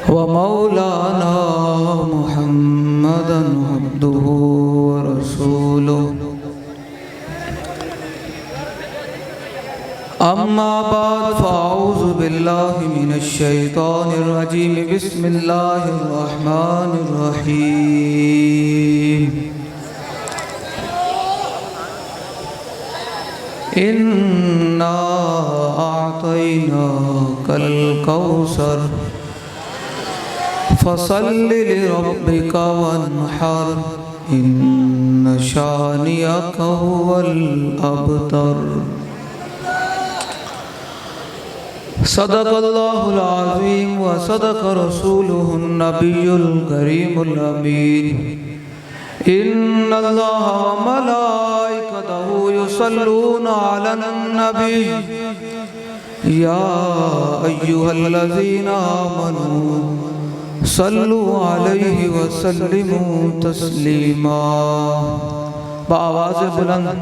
ومولانا محمدا عبده ورسوله أما بعد فأعوذ بالله من الشيطان الرجيم بسم الله الرحمن الرحيم إنا أعطيناك الكوثر فصل لربك وانحر إن شانئك هو الأبتر صدق الله العظيم وصدق رسوله النبي الكريم الأمين إن الله وملائكته يصلون على النبي يا أيها الذين آمنوا صلوا عليه وسلموا تسليما بآواز بلند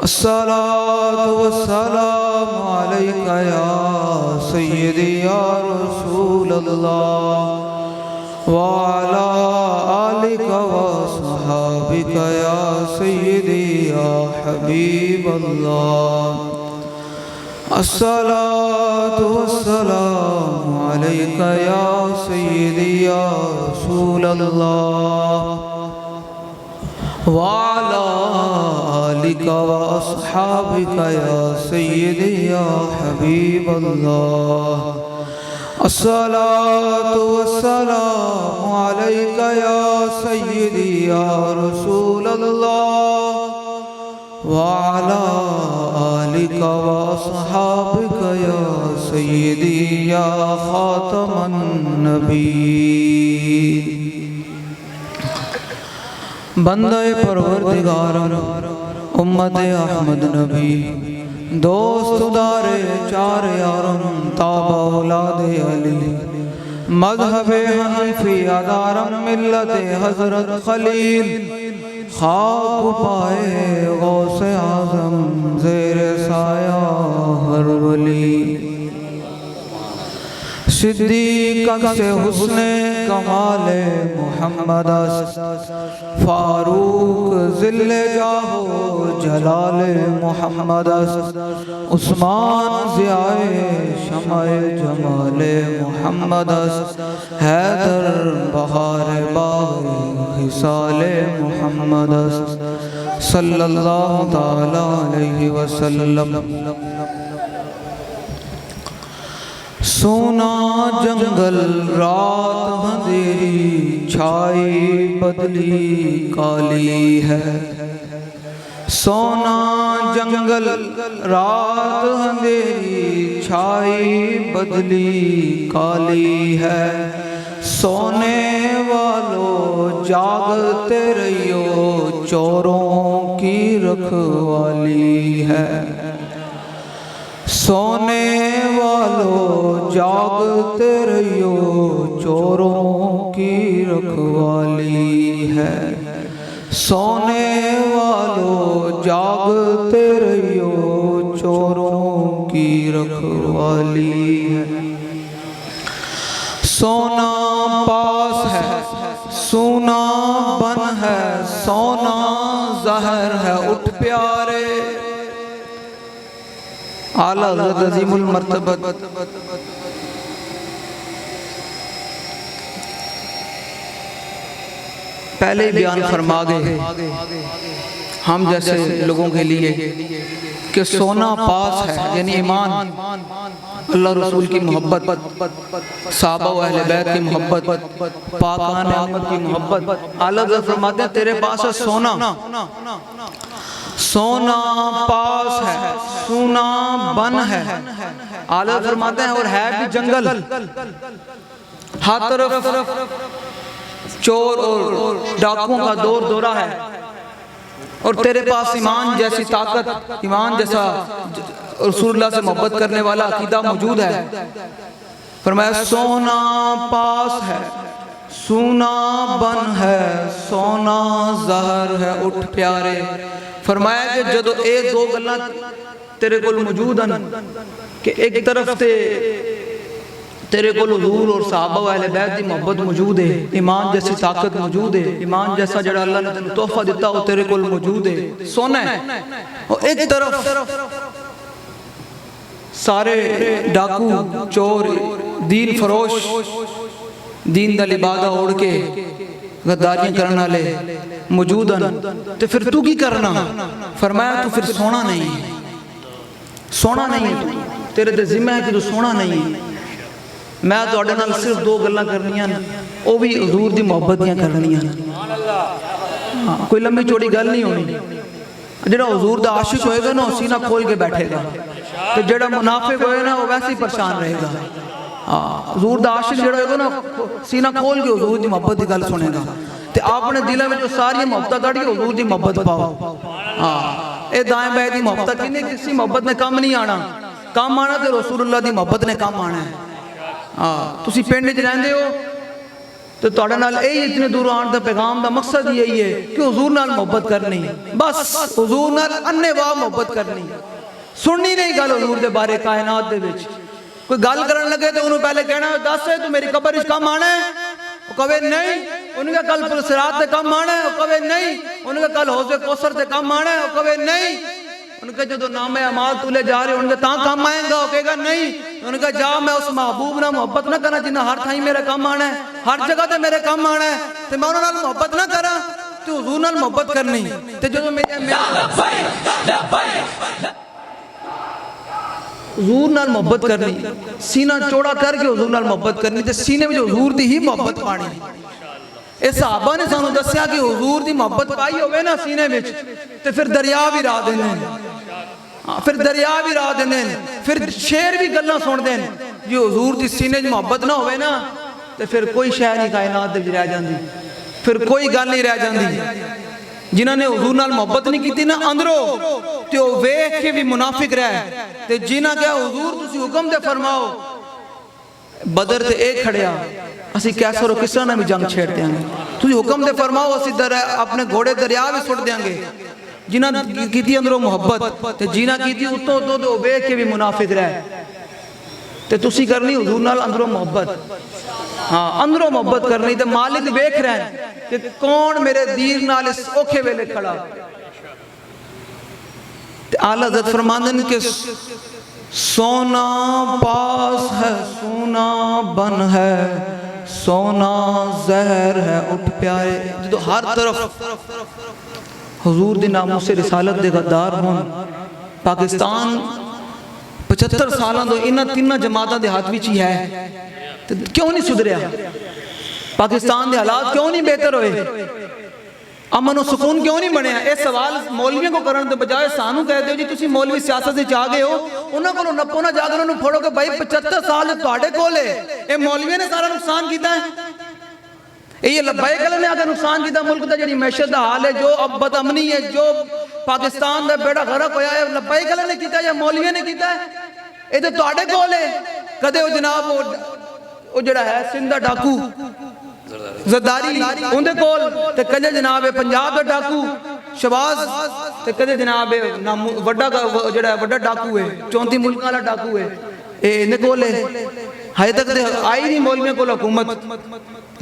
الصلاة والسلام عليك يا سيدي يا رسول الله وعلى آلك وصحابك يا سيدي يا حبيب الله الصلاة والسلام عليك يا سيدي يا رسول الله وعلى آلك وأصحابك يا سيدي يا حبيب الله الصلاة والسلام عليك يا سيدي يا رسول الله وعلى آلك وأصحابك يا سيدي يا خاتم النبيين بندہ پروردگارم امت احمد نبی دوست دار چار یارم تابع اولاد علی مذہب حنفی ادارم ملت حضرت خلیل خاک پائے غوث اعظم زیر سایہ ہر ولی صدیق سے حسن کمال محمد است فاروق ذل جاہ جلال محمد است عثمان ضیاء شمع جمال محمد است حیدر بہار باغ خصال محمد است صلی اللہ تعالی علیہ وسلم سونا جنگل رات اندھیری چھائی بدلی کالی ہے سونا جنگل رات اندھیری چھائی بدلی کالی ہے سونے والوں جاگتے رہیو چوروں کی رکھوالی ہے سونے والوں جاگتے رہیو چوروں کی رکھوالی ہے سونے والوں جاگتے رہیو چوروں کی رکھوالی ہے سونا پاس ہے سونا بن ہے سونا زہر ہے اٹھ پیارے اعلیٰ حضرت عظیم المرتبت پہلے ہی بیان فرما گئے ہم جیسے لوگوں کے لیے کہ سونا پاس ہے یعنی ایمان اللہ رسول کی محبت صحابہ و اہل بیت کی محبت پاکان احمد کی محبت اعلیٰ حضرت فرماتے ہیں تیرے پاس ہے سونا سونا پاس ہے سونا بن ہے اعلیٰ فرماتے ہیں اور ہے بھی جنگل ہر طرف چور اور ڈاکوں کا دور دورہ ہے اور تیرے پاس ایمان جیسی طاقت ایمان جیسا رسول اللہ سے محبت کرنے والا عقیدہ موجود ہے فرمایا سونا پاس ہے سونا بن ہے سونا زہر ہے اٹھ پیارے فرمایا کہ جدو ایک دو گلنا تیرے کول موجود ہیں کہ ایک طرف تے تیرے کو حضور اور صحابہ و اہل بیت دی محبت موجود ہے، ایمان جیسی طاقت موجود ہے، ایمان جیسا جڑا اللہ نے تینوں تحفہ دیتا وہ تیرے کو موجود ہے، سونا ہے۔ اور ایک طرف سارے ڈاکو چور دین فروش دین دا لبادہ اوڑ کے غداریاں کرنا لے موجود ہیں، تو پھر تو کی کرنا؟ فرمایا تو پھر سونا نہیں، سونا نہیں، تیرے دے ذمہ ہے کہ تو سونا نہیں۔ میں تو اڈے نال صرف دو گلاں کرنیاں، وہ بھی حضور دی محبت دیاں کرنیاں، کوئی لمبی چوڑی گل نہیں ہونی۔ جڑا حضور دا عاشق ہوئے گا نا وہ سینہ کھول کے بیٹھے گا، تو جڑا منافق ہوئے نا وہ ویسے ہی پریشان رہے گا۔ حضور دا عاشق جڑا ہوئے گا نا سینہ کھول کے حضور دی محبت دی گل سنے گا، تو آپ نے دلہ میں جو ساری محبت کاڑی حضور دی محبت پاؤ۔ اے دائیں بائیں دی محبت کی نہیں، کسی محبت نے کم نہیں آنا، کم آنا تو رسول اللہ دی محبت نے کم آنا ہے۔ تسی پینڈے جنہیں دے ہو تو توڑا نال اے اتنے دور آن دا پیغام دا مقصد یہی ہے کہ حضور نال محبت کرنی، بس حضور نال اننے واہ محبت کرنی، سننی نہیں گل حضور دے بارے کائنات دے بچ۔ کوئی گل کرن لگے تو انہوں پہلے کہنا ہے دس ہے تو میری قبر اس کام آنا ہے، وہ کہوے نہیں، انہوں کا کل پلسرات دے کام آنا ہے، وہ کہوے نہیں، انہوں کا کل حوض کوثر دے کام آنا ہے، وہ کہوے نہیں، ان کے جو نام اعمال تولے جا رہے ہیں ان کے تاں کام آئیں گا، وہ کہے گا نہیں، ان کا جا میں اس محبوب نہ محبت نہ کرنا جنہاں ہر تھائیں میرے کام آنا ہے، ہر جگہ تے میرے کام آنا ہے، تو میں انہوں نے محبت نہ کرا تو حضور نال محبت کرنی، تو جو حضور نال محبت کرنی، سینہ چوڑا کر کے حضور نال محبت کرنی، تو سینے میں جو حضور دی ہی محبت پانی۔ اے صحابہ نے سانو دسیا کہ حضور دی محبت پائی ہوئے نا سینے میں، تو پھر دریا بھی راہ دینے، پھر دریا بھی راہ دینے، پھر شیر بھی گلنا سن دیں، جو حضور دی سینے میں محبت نہ ہوئے نا تو پھر کوئی شے نہیں کائنات دے رہ جاندی، پھر کوئی گل نہیں رہ جاندی۔ جنہوں نے حضور نال محبت نہیں کی تھی نا اندروں تو ویکھ کے بھی منافق رہے، تو جنہاں کیا حضور تسی حکم دے فرماؤ، بدر تے ایک کھڑیا اسی کیسر و کسرا نہ بھی جنگ چھیڑ دیں گے، تسی حکم دے فرماؤ اسی اپنے گھوڑے دریا بھی سٹ دیں گے۔ جنہاں کی تھی اندروں محبت تے جنہاں کی تھی اتوں تو ویکھ کے بھی منافق رہے، تے تسی کرنی حضور نال اندروں محبت، اندروں محبت کرنی، تے مالک ویکھ رہے ہیں کہ کون میرے دین نال اس اوکھے ویلے کھڑا۔ تے اعلیٰ حضرت فرماندن کہ سونا پاس ہے سونا بن ہے سونا زہر ہے اٹھ پیارے، جو ہر طرف حضور دی ناموس سے رسالت دے غدار ہون، پاکستان 75 سالوں دو انہاں تینہ جماعتاں دے ہاتھ وچ ہی ہے، کیوں نہیں سدھریا؟ پاکستان دے حالات کیوں نہیں بہتر ہوئے؟ امن و سکون کیوں نہیں بنے؟ اے سوال مولویوں کو کرنے دے بجائے سانو کہہ دے جی تسی مولوی سیاست سے چاہ گئے ہو، انہوں کو نپو نہ جا کر انہوں پھوڑو کہ بھائی 75 سال تواڈے کولے اے مولوی نے سارا نقصان کیتا ہے، یہ لبائک اللہ نے آگے نقصان کیتا ملک دا جڑی معیشت دا حال ہے، جو اب بد امنی ہے، جو پاکستان دا بیڑا غرق ہویا ہے، لبائک اللہ نے کیتا ہے یا مولوی نے کیتا ہے؟ یہ تو تواڈے کولے کدے وہ جناب وہ جڑا ہے سندھ دا ڈاکو زرداری اندے کول، تے کدے جناب پنجاب دا ڈاکو شباز، تے کدے جناب وڈا ڈاکو ہے 34 ملک والا ڈاکو ہے، اندے کول ہے ہائے تک دے آئی نہیں مولویوں کو حکومت،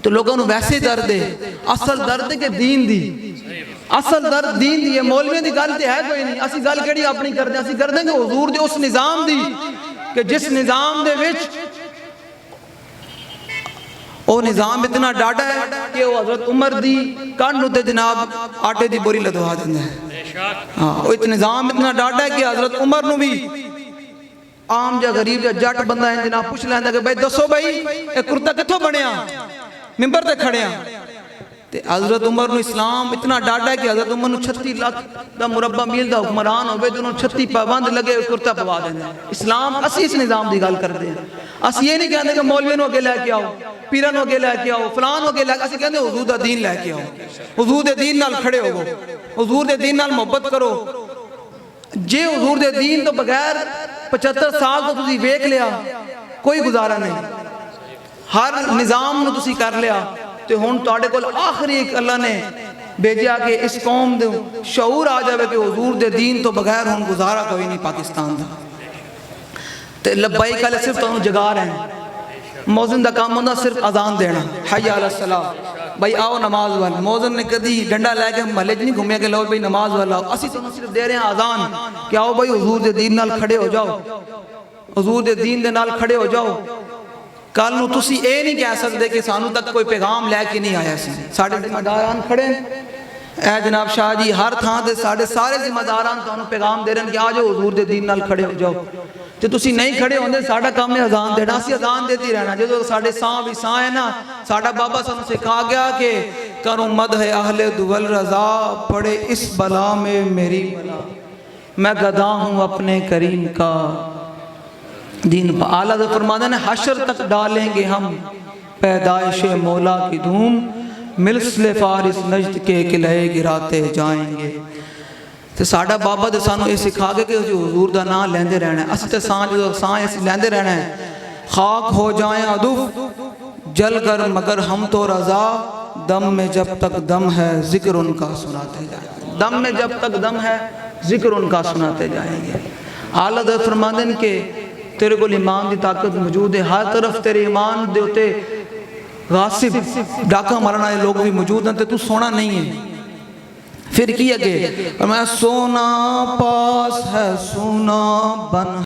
تو لوگوں نے ویسے درد ہے، اصل درد ہے کہ دین دی، اصل درد دین دی ہے، مولویوں دی گل تے ہے کوئی نہیں، اسی گل کیڑی اپنی کر دیں، اسی کر دیں گے حضور دے اس نظام دی کہ جس نظام دے وچ وہ نظام اتنا ڈاڑا ہے کہ وہ حضرت عمر دی کان ہوتے جناب آٹے دی بوری لدوا دیندے ہیں، وہ نظام اتنا ڈاڑا ہے کہ حضرت عمر نو بھی عام جا غریب جا جٹ بندہ ہے جناب پوچھ لیندہ کہ بھائی دسو بھائی اے کرتا کتھوں بنیا ممبر تے کھڑیا، تے حضرت عمر نو اسلام اتنا ڈاڑا ہے کہ حضرت عمر نو 36 لاکھ دا مربع میل دا حکمران ہوئے جو 36 پابند لگے کرتا پوا دیندے ہیں۔ اسلام اسی اس نظام دی گل کر دیں، اس یہ نہیں کہنے کہ مولوی نو اگے لے کے آؤ، پیران نو اگے لے کے آؤ، فلان نو اگے لے کے آؤ، اسی کہنے حضور دا دین لے کے آؤ، حضور دے دین نال کھڑے ہو، حضور دے دین نال محبت کرو۔ جے حضور دے دین تو بغیر 75 سال تو تسی ویک لیا کوئی گزارا نہیں، ہر نظام نو تسی کر لیا، تو ہون تواڈے کول آخری ایک اللہ نے بھیجا کہ اس قوم دے شعور آ جاوے کہ حضور دے دین تو بغیر ہون گزارا کوئی نہیں پاکستان دا، تے لبائک والے صرف تانوں جگا رہے ہیں، موزن دا کام ہوندہ صرف اذان دینا، حی علی الصلاۃ، بھائی آؤ نماز والا۔ موزن نے کدی ڈنڈا لے کے محلے نہیں گھومیا کہ لو بھائی نماز والا، اسی تو صرف دے رہے ہیں اذان کہ آؤ بھائی حضور دے دین نال کھڑے ہو جاؤ، حضور دے دین دے نال کھڑے ہو جاؤ۔ کل نو تسی اے نہیں کہہ سکتے کہ سانو تک کوئی پیغام لے کے نہیں آیا سی۔ ساڑھے ذمہ داران کھڑے اے جناب شاہ جی، ہر تھان دے ساڑھے سارے ذمہ داران تو انہوں پیغام دے رہے ہیں کہ آ جاؤ حضور دے دین نال کھڑے ہو جاؤ۔ جو تسی نہیں کھڑے ہوندے ساڑھا کام نے اذان دینا، اسی اذان دیتی رہنا۔ جو ساڑھے ساں بھی ساں ہے نا، ساڑھا بابا سانو سکھا گیا کہ کروں مدح اہل دول رضا، پڑے اس بلا میں میری بلا، میں گدا ہوں اپنے کریم کا دین۔ اعلیٰ حضرت فرماتے ہیں حشر تک ڈالیں گے ہم پیدائش مولا کی دھوم، ملسل فارس نجد کے قلعے گراتے جائیں گے۔ تو ساڑھا بابا دے سانو یہ سکھا گئے کہ حضور دا نام لیندے رہنا ہے، اسی تے سان جو سان ایسی لیندے رہنا ہے۔ خاک ہو جائیں عدف جل کر مگر ہم تو رضا، دم میں جب تک دم ہے ذکر ان کا سناتے جائیں گے، دم میں جب تک دم ہے ذکر ان کا سناتے جائیں گے۔ اعلیٰ حضرت فرماتے ہیں کہ تیرے کو ایمان دی طاقت موجود ہے، ہر طرف تیرے ایمان دے ہوتے غاصب ڈاکہ مرنا لوگ بھی موجود ہیں، تو سونا نہیں ہے۔ پھر کی اگے فرمایا سونا پاس ہے سونا بن